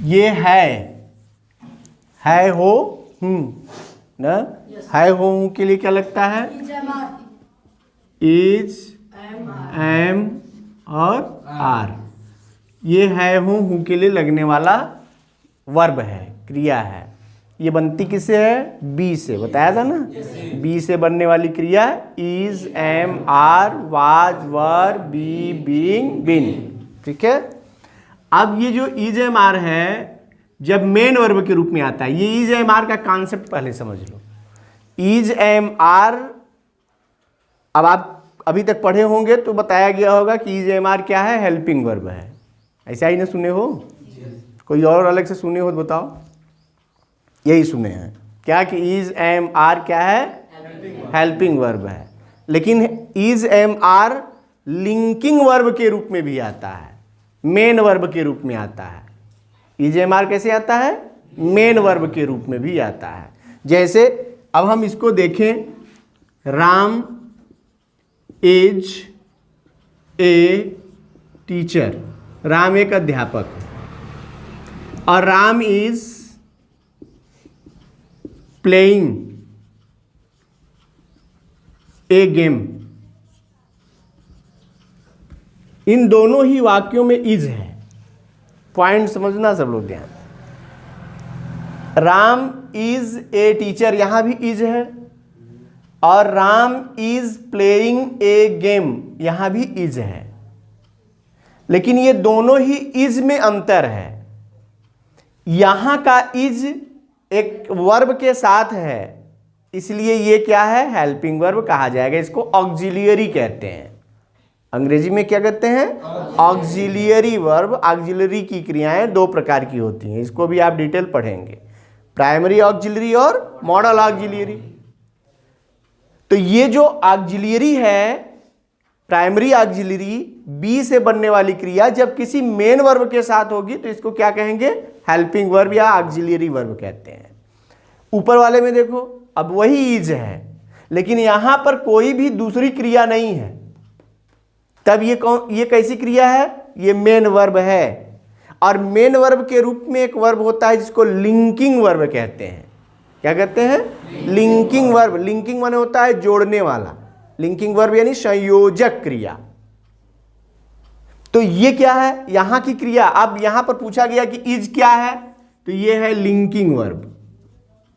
ये है हो हूँ ना, है हो हूँ के लिए क्या लगता है? इज एम और आर। ये है हूँ के लिए लगने वाला वर्ब है, क्रिया है। ये बनती किससे है? बी से, बताया था ना। बी से बनने वाली क्रिया is am are was were be being been. ठीक है। अब ये जो इज एम आर है जब मेन वर्ब के रूप में आता है, ये इज एम आर का कॉन्सेप्ट पहले समझ लो। इज एम आर, अब आप अभी तक पढ़े होंगे तो बताया गया होगा कि इज एम आर क्या है? हेल्पिंग वर्ब है। ऐसा ही ना सुने हो? कोई और अलग से सुने हो तो बताओ। यही सुने हैं क्या कि इज एम आर क्या है? हेल्पिंग वर्ब है। लेकिन is am are linking verb के रूप में भी आता है, मेन वर्ब के रूप में आता है। इज एम आर कैसे आता है? मेन वर्ब के रूप में भी आता है। जैसे अब हम इसको देखें, Ram is a teacher. Ram एक अध्यापक और Ram is playing a game. इन दोनों ही वाक्यों में इज है। पॉइंट समझना सब लोग ध्यान। राम इज ए टीचर, यहां भी इज है, और Ram is playing a game, यहां भी इज है। लेकिन ये दोनों ही इज में अंतर है। यहां का इज एक वर्ब के साथ है, इसलिए ये क्या है? हेल्पिंग वर्ब कहा जाएगा। इसको ऑक्सिलियरी कहते हैं। अंग्रेजी में क्या कहते हैं? Auxiliary verb. ऑक्सिलियरी की क्रियाएं दो प्रकार की होती हैं, इसको भी आप डिटेल पढ़ेंगे, प्राइमरी ऑक्सिलियरी और मॉडल ऑक्सिलियरी। तो ये जो ऑक्सिलियरी है, प्राइमरी ऑक्सिलियरी, बी से बनने वाली क्रिया जब किसी मेन वर्ब के साथ होगी तो इसको क्या कहेंगे? हेल्पिंग वर्ब या ऑक्सिलियरी वर्ब कहते हैं। ऊपर वाले में देखो, अब वही इज है लेकिन यहां पर कोई भी दूसरी क्रिया नहीं है, तब ये कैसी क्रिया है? ये मेन वर्ब है। और मेन वर्ब के रूप में एक वर्ब होता है जिसको लिंकिंग वर्ब कहते हैं। क्या कहते हैं? Linking verb. लिंकिंग माने होता है जोड़ने वाला। लिंकिंग वर्ब यानी संयोजक क्रिया। तो ये क्या है? यहां की क्रिया। अब यहां पर पूछा गया कि इज क्या है, तो ये है लिंकिंग वर्ब।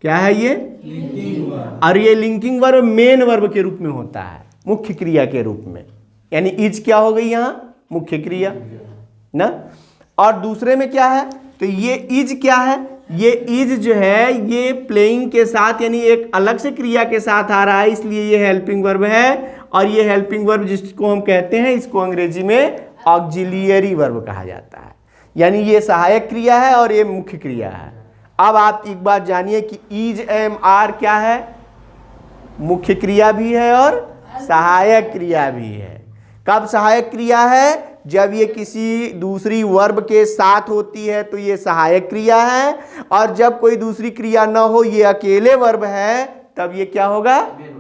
क्या है ये? Linking verb. और ये लिंकिंग वर्ब मेन वर्ब के रूप में होता है, मुख्य क्रिया के रूप में। यानी इज क्या हो गई यहां? मुख्य क्रिया ना। और दूसरे में क्या है? तो ये इज क्या है? ये इज जो है ये प्लेइंग के साथ यानी एक अलग से क्रिया के साथ आ रहा है, इसलिए ये हेल्पिंग वर्ब है। और ये हेल्पिंग वर्ब जिसको हम कहते हैं, इसको अंग्रेजी में ऑक्सिलियरी वर्ब कहा जाता है। यानी ये सहायक क्रिया है और ये मुख्य क्रिया है। अब आप एक बात जानिए कि इज एम आर क्या है? मुख्य क्रिया भी है और सहायक क्रिया भी है। कब सहायक क्रिया है? जब ये किसी दूसरी वर्ब के साथ होती है तो ये सहायक क्रिया है, और जब कोई दूसरी क्रिया ना हो, ये अकेले वर्ब है, तब ये क्या होगा?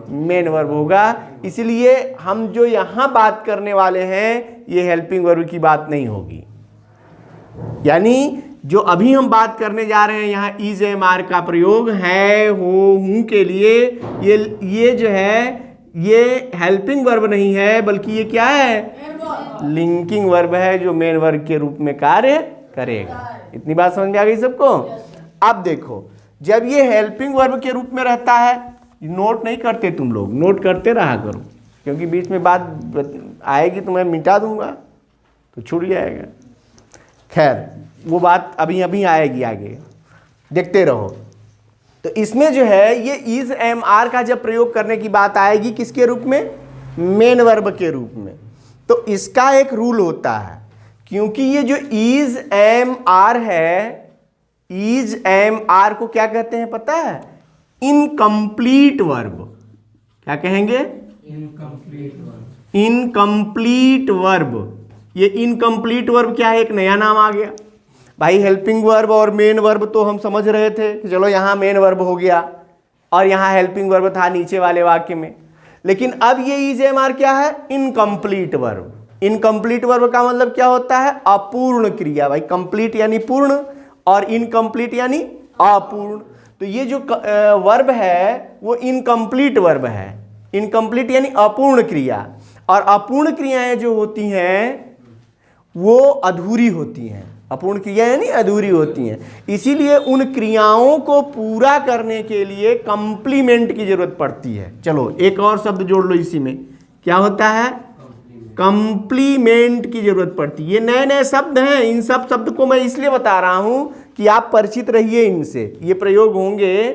मेन वर्ब होगा। इसलिए हम जो यहां बात करने वाले हैं ये हेल्पिंग वर्ब की बात नहीं होगी। यानी जो अभी हम बात करने जा रहे हैं यहाँ इज एम आर का प्रयोग है हो हूं के लिए, ये जो है ये हेल्पिंग वर्ब नहीं है, बल्कि ये क्या है? लिंकिंग वर्ब है जो मेन वर्ब के रूप में कार्य करेगा। इतनी बात समझ में आ गई सबको? अब देखो, जब ये हेल्पिंग वर्ब के रूप में रहता है, नोट नहीं करते तुम लोग, नोट करते रहा करो, क्योंकि बीच में बात आएगी तो मैं मिटा दूंगा तो छूट जाएगा। खैर वो बात अभी अभी आएगी, आगे देखते रहो। तो इसमें जो है ये इज एम आर का जब प्रयोग करने की बात आएगी, किसके रूप में? मेन वर्ब के रूप में। तो इसका एक रूल होता है, क्योंकि ये जो इज एम आर है, इज एम आर को क्या कहते हैं पता है? Incomplete verb. क्या कहेंगे? Incomplete verb. Incomplete verb. ये इनकम्प्लीट वर्ब क्या है? एक नया नाम आ गया भाई। हेल्पिंग वर्ब और मेन वर्ब तो हम समझ रहे थे कि चलो यहाँ मेन वर्ब हो गया और यहाँ हेल्पिंग वर्ब था नीचे वाले वाक्य में, लेकिन अब ये इज एम आर क्या है? Incomplete verb. इनकम्प्लीट वर्ब का मतलब क्या होता है? अपूर्ण क्रिया। भाई कंप्लीट यानी पूर्ण और इनकम्प्लीट यानी अपूर्ण। तो ये जो वर्ब है वो इनकम्प्लीट वर्ब है। इनकम्प्लीट यानी अपूर्ण क्रिया, और अपूर्ण क्रियाएं जो होती हैं वो अधूरी होती हैं। अपूर्ण क्रिया यानी अधूरी होती हैं। इसीलिए उन क्रियाओं को पूरा करने के लिए कंप्लीमेंट की जरूरत पड़ती है। चलो एक और शब्द जोड़ लो इसी में, क्या होता है? कंप्लीमेंट की जरूरत पड़ती है। ये नए नए शब्द हैं, इन सब शब्द को मैं इसलिए बता रहा हूं कि आप परिचित रहिए इनसे। ये प्रयोग होंगे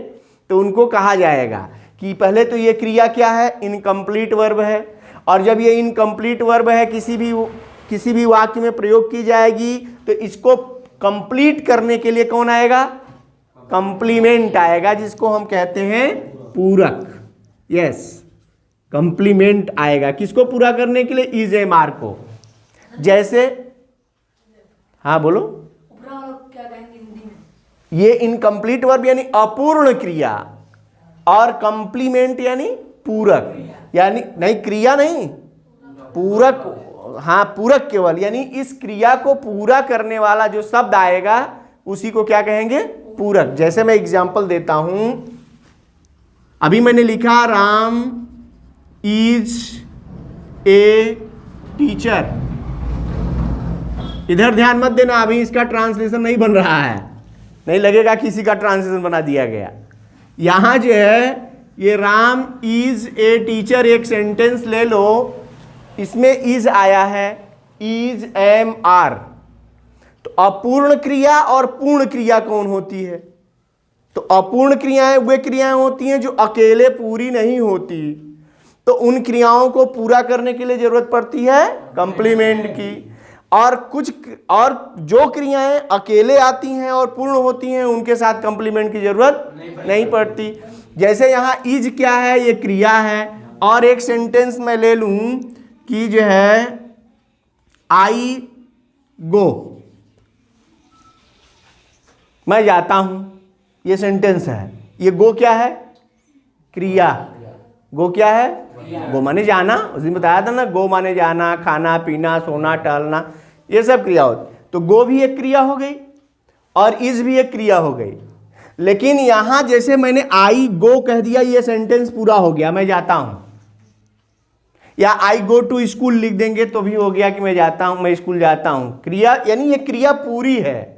तो उनको कहा जाएगा कि पहले तो ये क्रिया क्या है? इनकम्प्लीट वर्ब है, और जब ये इनकम्प्लीट वर्ब है किसी भी वाक्य में प्रयोग की जाएगी तो इसको कंप्लीट करने के लिए कौन आएगा? कंप्लीमेंट आएगा, जिसको हम कहते हैं पूरक। यस, कंप्लीमेंट आएगा किसको पूरा करने के लिए? इज एम आर को। जैसे हाँ बोलो, क्या कहेंगे हिंदी में? ये इनकम्प्लीट वर्ब यानी अपूर्ण क्रिया, और कंप्लीमेंट यानी पूरक, यानी नहीं क्रिया नहीं, पूरक। हाँ पूरक केवल, यानी इस क्रिया को पूरा करने वाला जो शब्द आएगा उसी को क्या कहेंगे? पूरक। जैसे मैं एग्जांपल देता हूं, अभी मैंने लिखा राम इज ए टीचर। इधर ध्यान मत देना, अभी इसका ट्रांसलेशन नहीं बन रहा है, नहीं लगेगा किसी का ट्रांसलेशन बना दिया गया। यहां जो है ये राम इज ए टीचर, एक सेंटेंस ले लो, इसमें इज आया है, इज एम आर। तो अपूर्ण क्रिया और पूर्ण क्रिया कौन होती है? तो अपूर्ण क्रियाएं वे क्रियाएं होती हैं जो अकेले पूरी नहीं होती, तो उन क्रियाओं को पूरा करने के लिए जरूरत पड़ती है कंप्लीमेंट की। और जो क्रियाएं अकेले आती हैं और पूर्ण होती हैं उनके साथ कंप्लीमेंट की जरूरत नहीं पड़ती। जैसे यहां इज क्या है? ये क्रिया है, और एक सेंटेंस मैं ले लूं कि जो है आई गो, मैं जाता हूं, ये सेंटेंस है। ये गो क्या है? क्रिया। गो क्या है? गो माने जाना। उस दिन बताया था ना, गो माने जाना, खाना पीना, सोना टहलना, ये सब क्रिया होती। तो गो भी एक क्रिया हो गई और इज भी एक क्रिया हो गई। लेकिन यहां जैसे मैंने आई गो कह दिया, ये सेंटेंस पूरा हो गया, मैं जाता हूं। या आई गो टू स्कूल लिख देंगे तो भी हो गया कि मैं जाता हूं, मैं स्कूल जाता हूं। क्रिया यानी ये क्रिया पूरी है।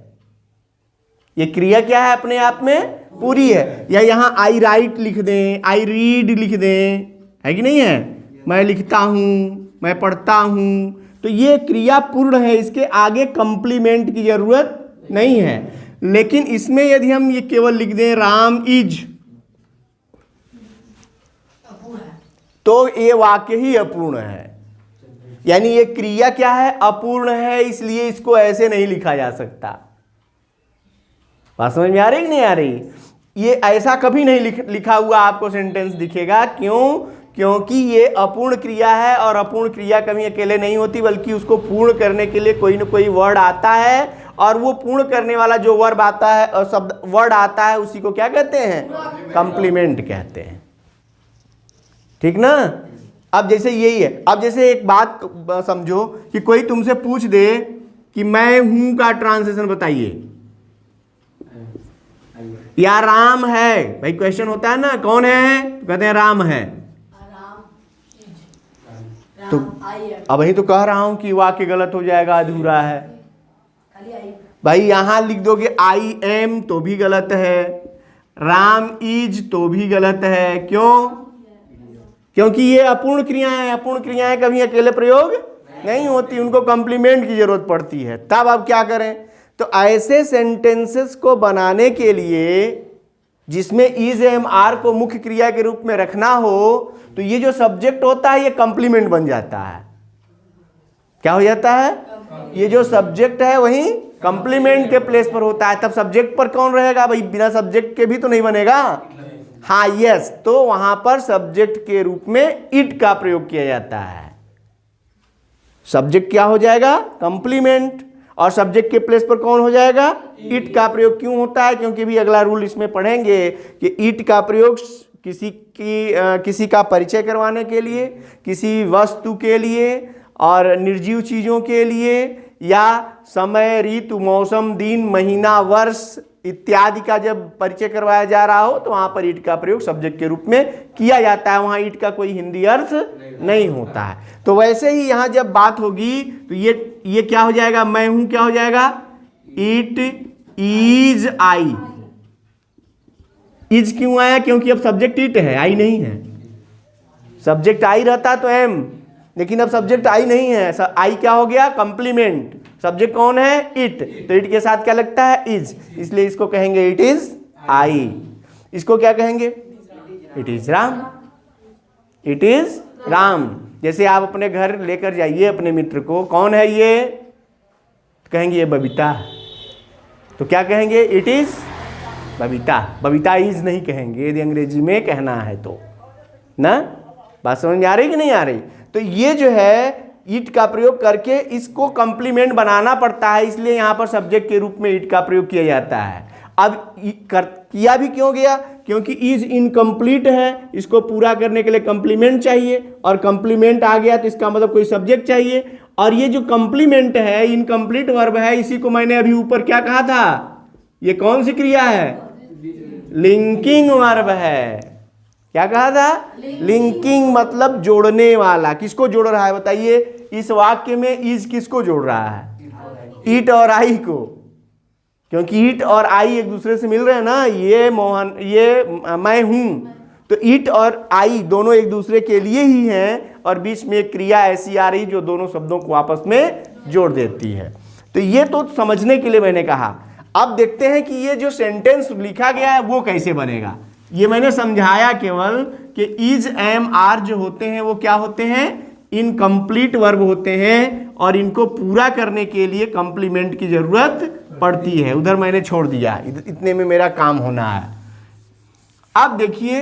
ये क्रिया क्या है? अपने आप में पूरी है। या यहां आई राइट लिख दें, आई रीड लिख दें, है कि नहीं है? मैं लिखता हूं, मैं पढ़ता हूं, तो ये क्रिया पूर्ण है, इसके आगे कंप्लीमेंट की जरूरत नहीं है। लेकिन इसमें यदि हम ये केवल लिख दें राम इज, तो ये वाक्य ही अपूर्ण है। यानी ये क्रिया क्या है? अपूर्ण है, इसलिए इसको ऐसे नहीं लिखा जा सकता। बात समझ में आ रही कि नहीं आ रही? ये ऐसा कभी नहीं लिखा हुआ आपको सेंटेंस दिखेगा। क्यों? क्योंकि ये अपूर्ण क्रिया है, और अपूर्ण क्रिया कभी अकेले नहीं होती, बल्कि उसको पूर्ण करने के लिए कोई ना कोई वर्ड आता है, और वो पूर्ण करने वाला जो वर्ब आता है और शब्द वर्ड आता है उसी को क्या कहते हैं? कंप्लीमेंट कहते हैं। ठीक ना? अब जैसे यही है, अब जैसे एक बात समझो कि कोई तुमसे पूछ दे कि मैं हूं का ट्रांसलेशन बताइए, या राम है। भाई क्वेश्चन होता है ना, कौन है? तो कहते हैं राम है। तो अब वही तो कह रहा हूं कि वाक्य गलत हो जाएगा, अधूरा है। भाई यहां लिख दोगे आई एम तो भी गलत है, राम इज तो भी गलत है। क्यों? क्योंकि ये अपूर्ण क्रियाएं हैं। अपूर्ण क्रियाएं कभी अकेले प्रयोग नहीं होती, उनको कंप्लीमेंट की जरूरत पड़ती है। तब अब क्या करें? तो ऐसे सेंटेंसेस को बनाने के लिए जिसमें इज एम आर को मुख्य क्रिया के रूप में रखना हो, तो ये जो सब्जेक्ट होता है ये कंप्लीमेंट बन जाता है। क्या हो जाता है? ये जो सब्जेक्ट है वही कंप्लीमेंट के प्लेस पर होता है। तब सब्जेक्ट पर कौन रहेगा? भाई बिना सब्जेक्ट के भी तो नहीं बनेगा। हाँ यस, तो वहां पर सब्जेक्ट के रूप में इट का प्रयोग किया जाता है। सब्जेक्ट क्या हो जाएगा? कंप्लीमेंट, और सब्जेक्ट के प्लेस पर कौन हो जाएगा? इट का प्रयोग क्यों होता है? क्योंकि भी अगला रूल इसमें पढ़ेंगे कि इट का प्रयोग किसी का परिचय करवाने के लिए, किसी वस्तु के लिए और निर्जीव चीज़ों के लिए, या समय, ऋतु, मौसम, दिन, महीना, वर्ष इत्यादि का जब परिचय करवाया जा रहा हो तो वहां पर इट का प्रयोग सब्जेक्ट के रूप में किया जाता है। वहां इट का कोई हिंदी अर्थ नहीं होता है। तो वैसे ही यहां जब बात होगी तो ये क्या हो जाएगा, मैं हूं क्या हो जाएगा, इट इज आई। इज क्यों आया, क्योंकि अब सब्जेक्ट इट है, आई नहीं है। सब्जेक्ट आई रहता तो एम, लेकिन अब सब्जेक्ट आई नहीं है। आई क्या हो गया, कंप्लीमेंट। सब्जेक्ट कौन है, इट, तो इट के साथ क्या लगता है, इज, इसलिए इसको कहेंगे इट इज आई। इसको क्या कहेंगे, it is Ram. It is Ram. जैसे आप अपने घर लेकर जाइए अपने मित्र को, कौन है ये, तो कहेंगे ये बबीता। तो क्या कहेंगे, it is Babita. Babita is नहीं कहेंगे यदि अंग्रेजी में कहना है तो ना। बात समझ में आ रही कि नहीं आ रही। तो ये जो है इट का प्रयोग करके इसको कंप्लीमेंट बनाना पड़ता है, इसलिए यहां पर सब्जेक्ट के रूप में इट का प्रयोग किया जाता है। अब किया भी क्यों गया, क्योंकि इज इनकम्प्लीट है, इसको पूरा करने के लिए कंप्लीमेंट चाहिए, और कंप्लीमेंट आ गया तो इसका मतलब कोई सब्जेक्ट चाहिए। और ये जो कंप्लीमेंट है, इनकम्प्लीट वर्ब है, इसी को मैंने अभी ऊपर क्या कहा था, ये कौन सी क्रिया है, लिंकिंग वर्ब है। क्या कहा था, लिंकिंग मतलब जोड़ने वाला। किसको जोड़ रहा है बताइए, इस वाक्य में इज किसको जोड़ रहा है, इट और आई को, क्योंकि इट और आई एक दूसरे से मिल रहे हैं ना। ये मोहन, ये मैं हूं, तो इट और आई दोनों एक दूसरे के लिए ही हैं, और बीच में एक क्रिया ऐसी आ रही जो दोनों शब्दों को आपस में जोड़ देती है। तो ये तो समझने के लिए मैंने कहा। अब देखते हैं कि ये जो सेंटेंस लिखा गया है वो कैसे बनेगा। ये मैंने समझाया केवल कि इज, एम, आर जो होते हैं वो क्या होते हैं, इनकम्प्लीट वर्ब होते हैं, और इनको पूरा करने के लिए कंप्लीमेंट की जरूरत पड़ती है। उधर मैंने छोड़ दिया, इतने में मेरा काम होना है। अब देखिए,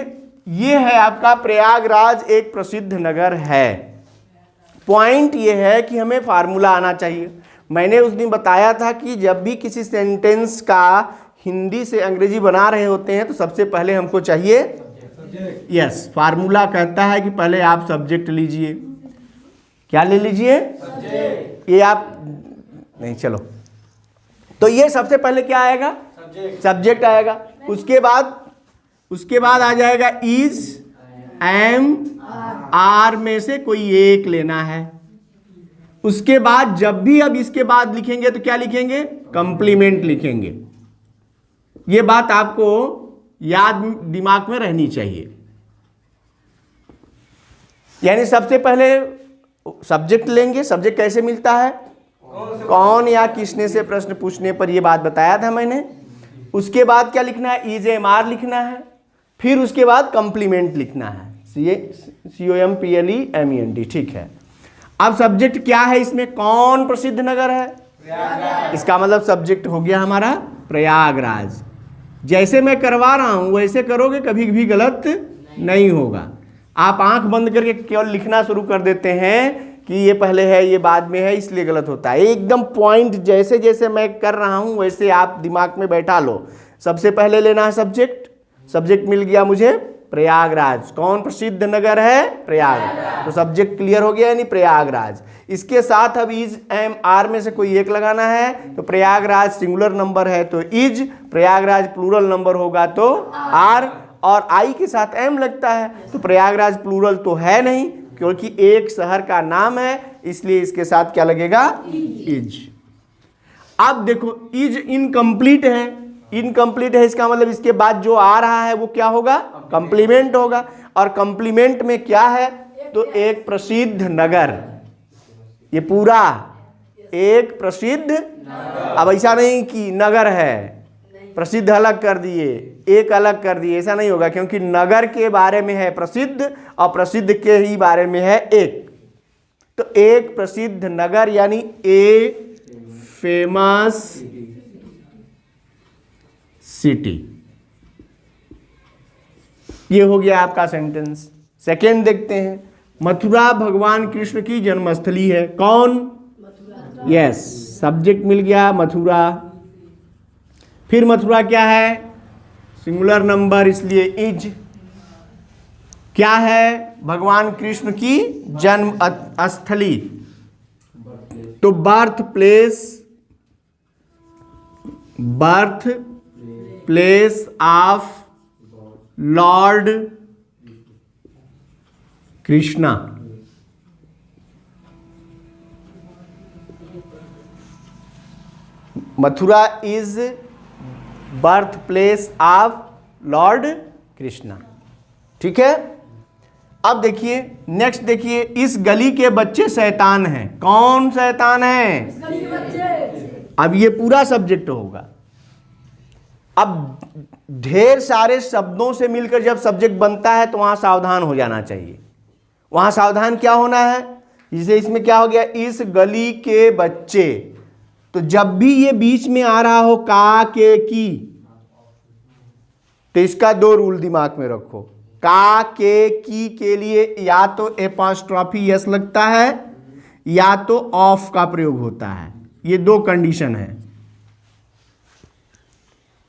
ये है आपका प्रयागराज एक प्रसिद्ध नगर है। पॉइंट ये है कि हमें फार्मूला आना चाहिए। मैंने उस दिन बताया था कि जब भी किसी सेंटेंस का हिंदी से अंग्रेजी बना रहे होते हैं तो सबसे पहले हमको चाहिए, यस, फार्मूला कहता है कि पहले आप सब्जेक्ट लीजिए। क्या ले लीजिए, ये आप नहीं, चलो, तो ये सबसे पहले क्या आएगा, सब्जेक्ट आएगा। उसके बाद आ जाएगा इज, एम, आर में से कोई एक लेना है। उसके बाद जब भी अब इसके बाद लिखेंगे तो क्या लिखेंगे, कंप्लीमेंट लिखेंगे। ये बात आपको याद दिमाग में रहनी चाहिए। यानी सबसे पहले सब्जेक्ट लेंगे। सब्जेक्ट कैसे मिलता है, कौन या किसने से प्रश्न पूछने पर यह बात बताया था मैंने। उसके बाद क्या लिखना है, इज, एम, आर लिखना है। फिर उसके बाद कंप्लीमेंट लिखना है, COMPLEMENT, ठीक है। अब सब्जेक्ट क्या है इसमें, कौन प्रसिद्ध नगर है, इसका मतलब सब्जेक्ट हो गया हमारा प्रयागराज। जैसे मैं करवा रहा हूं वैसे करोगे, कभी भी गलत नहीं होगा। आप आंख बंद करके केवल लिखना शुरू कर देते हैं कि ये पहले है ये बाद में है, इसलिए गलत होता है। एकदम पॉइंट जैसे जैसे मैं कर रहा हूं वैसे आप दिमाग में बैठा लो। सबसे पहले लेना है सब्जेक्ट। सब्जेक्ट मिल गया मुझे प्रयागराज। कौन प्रसिद्ध नगर है, प्रयागराज। तो सब्जेक्ट क्लियर हो गया, यानी प्रयागराज। इसके साथ अब इज, एम, आर में से कोई एक लगाना है। तो प्रयागराज सिंगुलर नंबर है तो इज, प्रयागराज प्लूरल नंबर होगा तो आर, और आई के साथ एम लगता है। तो प्रयागराज प्लूरल तो है नहीं क्योंकि एक शहर का नाम है, इसलिए इसके साथ क्या लगेगा, इज। अब देखो, इज इनकम्प्लीट है। इनकम्प्लीट है इसका मतलब इसके बाद जो आ रहा है वो क्या होगा, कंप्लीमेंट होगा। और कंप्लीमेंट में क्या है, तो एक प्रसिद्ध नगर। ये पूरा एक प्रसिद्ध, अब ऐसा नहीं कि नगर है, प्रसिद्ध अलग कर दिए, एक अलग कर दिए, ऐसा नहीं होगा, क्योंकि नगर के बारे में है प्रसिद्ध और प्रसिद्ध के ही बारे में है एक। तो एक प्रसिद्ध नगर यानी ए फेमस सिटी। ये हो गया आपका सेंटेंस। सेकेंड देखते हैं, मथुरा भगवान कृष्ण की जन्मस्थली है। कौन, यस, सब्जेक्ट मिल गया मथुरा। फिर मथुरा क्या है, सिंगुलर नंबर इसलिए इज। क्या है, भगवान कृष्ण की जन्म स्थली, तो birth place of Lord Krishna. Mathura is birth place of Lord Krishna. ठीक है, अब देखिए नेक्स्ट, देखिए इस गली के बच्चे शैतान हैं। कौन शैतान है? गली के बच्चे। अब ये पूरा सब्जेक्ट होगा। अब ढेर सारे शब्दों से मिलकर जब सब्जेक्ट बनता है तो वहां सावधान हो जाना चाहिए। वहां सावधान क्या होना है? जैसे इसमें क्या हो गया, इस गली के बच्चे, तो जब भी ये बीच में आ रहा हो का, के, की, तो इसका दो रूल दिमाग में रखो। का, के, की के लिए या तो एपॉस्ट्रॉफी यस लगता है या तो ऑफ का प्रयोग होता है। ये दो कंडीशन है,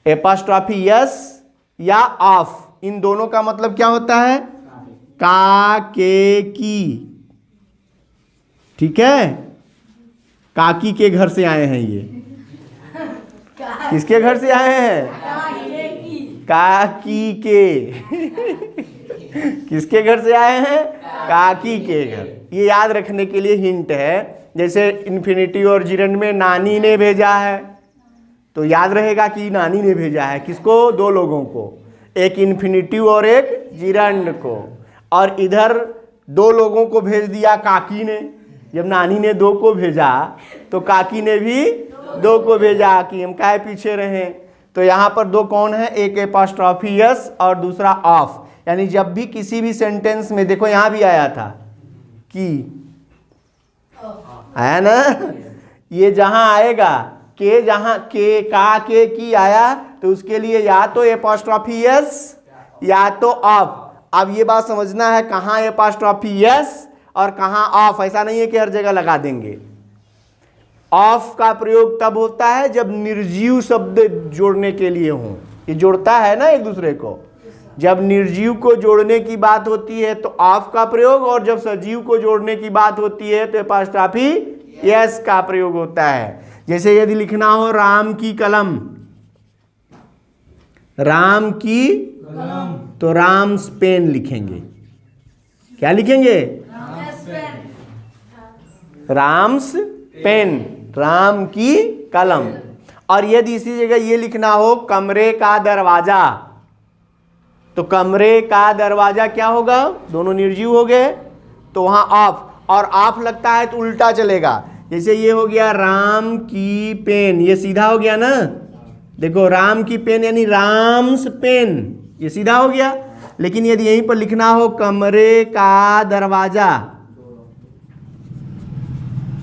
एपॉस्ट्रॉफी यस या ऑफ। इन दोनों का मतलब क्या होता है? का, के, की। ठीक है, काकी के घर से आए हैं ये। किसके घर से आए हैं? काकी के। किसके घर से आए हैं? काकी के घर। ये याद रखने के लिए हिंट है। जैसे इन्फिनिटिव और जिरंड में नानी ने भेजा है, तो याद रहेगा कि नानी ने भेजा है। किसको? दो लोगों को, एक इन्फिनिटिव और एक जिरंड को। और इधर दो लोगों को भेज दिया काकी ने। जब नानी ने दो को भेजा तो काकी ने भी दो को भेजा कि हम काहे पीछे रहें। तो यहाँ पर दो कौन है? एक एपॉस्ट्रॉफी यस और दूसरा ऑफ। यानी जब भी किसी भी सेंटेंस में, देखो यहाँ भी आया था कि, आया ना, ये जहां आएगा के, जहां के, का, के, की आया तो उसके लिए या तो एपॉस्ट्रॉफी यस या तो ऑफ। अब ये बात समझना है, कहां एपॉस्ट्रॉफी यस और कहां ऑफ। ऐसा नहीं है कि हर जगह लगा देंगे। ऑफ का प्रयोग तब होता है जब निर्जीव शब्द जोड़ने के लिए हों। ये जोड़ता है ना एक दूसरे को। जब निर्जीव को जोड़ने की बात होती है तो ऑफ का प्रयोग, और जब सजीव को जोड़ने की बात होती है तो एपॉस्ट्रॉफी यस का प्रयोग होता है। जैसे यदि लिखना हो राम की कलम, राम की कलम, तो राम्स पेन लिखेंगे। क्या लिखेंगे? राम्स पेन, राम की कलम। और यदि इसी जगह ये लिखना हो कमरे का दरवाजा, तो कमरे का दरवाजा क्या होगा? दोनों निर्जीव हो गए, तो वहां ऑफ। और ऑफ लगता है तो उल्टा चलेगा। जैसे ये हो गया राम की पेन, ये सीधा हो गया ना। देखो राम की पेन यानी राम्स पेन, ये सीधा हो गया। लेकिन यदि यहीं पर लिखना हो कमरे का दरवाजा,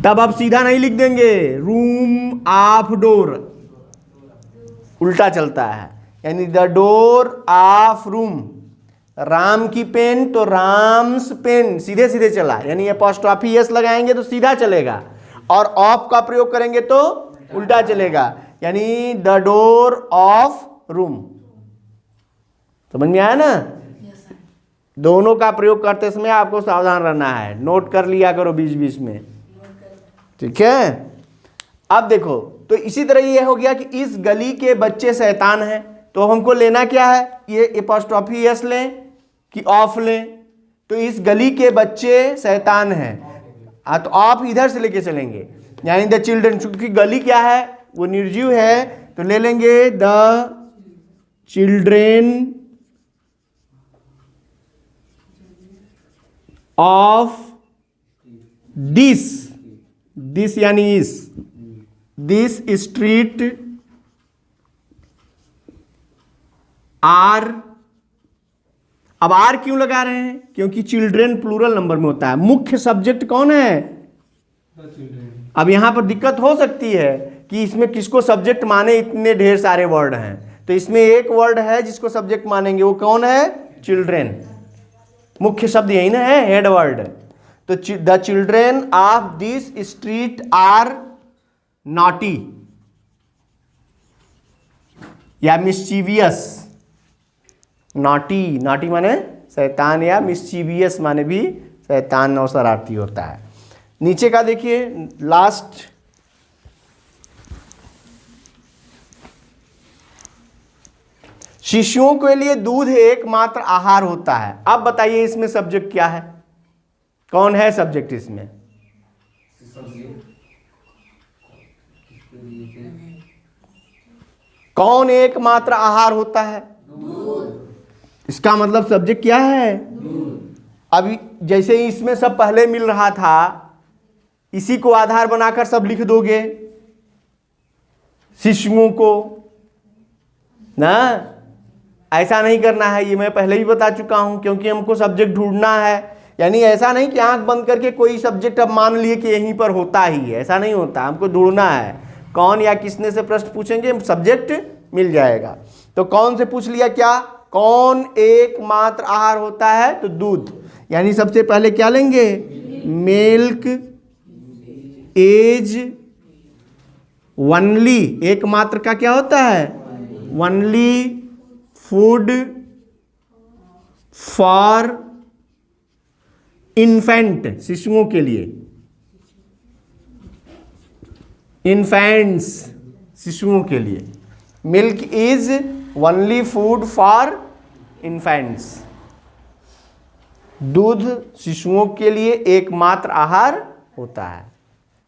तब आप सीधा नहीं लिख देंगे, रूम ऑफ डोर, उल्टा चलता है। यानी the door of room. Ram की पेन तो राम्स पेन, सीधे सीधे चला। यानी एपॉस्ट्रॉफी यस लगाएंगे तो सीधा चलेगा, और ऑफ का प्रयोग करेंगे तो उल्टा चलेगा। यानी द डोर ऑफ रूम। समझ में आया ना? दोनों का प्रयोग करते समय आपको सावधान रहना है, नोट कर लिया करो बीच बीच में। ठीक है, अब देखो, तो इसी तरह ये हो गया कि इस गली के बच्चे शैतान हैं। तो हमको लेना क्या है? ये एपॉस्ट्रॉफी यस लें कि ऑफ लें? तो इस गली के बच्चे शैतान हैं, तो ऑफ इधर से लेके चलेंगे। यानी द चिल्ड्रन, चूंकि गली क्या है? वो निर्जीव है, तो ले लेंगे the children of this, this यानी इस, दिस स्ट्रीट आर। अब आर क्यों लगा रहे हैं? क्योंकि चिल्ड्रेन प्लूरल नंबर में होता है। मुख्य सब्जेक्ट कौन है? अब यहां पर दिक्कत हो सकती है कि इसमें किसको सब्जेक्ट माने, इतने ढेर सारे वर्ड हैं। तो इसमें एक वर्ड है जिसको सब्जेक्ट मानेंगे, वो कौन है? चिल्ड्रेन। मुख्य शब्द यही ना है, हेड वर्ड। तो the children of this street are naughty या मिस्चीवियस। नॉटी, नॉटी माने शैतान, या मिस्चीवियस माने भी शैतान और शरारती होता है। नीचे का देखिए लास्ट, शिशुओं के लिए दूध एकमात्र आहार होता है। अब बताइए इसमें सब्जेक्ट क्या है, कौन है सब्जेक्ट इसमें? कौन एकमात्र आहार होता है? इसका मतलब सब्जेक्ट क्या है? अभी जैसे ही इसमें सब पहले मिल रहा था, इसी को आधार बनाकर सब लिख दोगे शिशुओं को ना। ऐसा नहीं करना है, ये मैं पहले ही बता चुका हूं, क्योंकि हमको सब्जेक्ट ढूंढना है। यानी ऐसा नहीं कि आंख बंद करके कोई सब्जेक्ट अब मान लिए कि यहीं पर होता ही है, ऐसा नहीं होता। हमको ढूंढना है कौन या किसने से प्रश्न पूछेंगे, सब्जेक्ट मिल जाएगा। तो कौन से पूछ लिया, क्या कौन एकमात्र आहार होता है? तो दूध। यानी सबसे पहले क्या लेंगे? मिल्क इज ओनली, एकमात्र का क्या होता है? ओनली फूड फॉर इन्फेंट, शिशुओं के लिए। इन्फेंट्स, शिशुओं के लिए। Milk is only food for infants, दूध शिशुओं के लिए एकमात्र आहार होता है।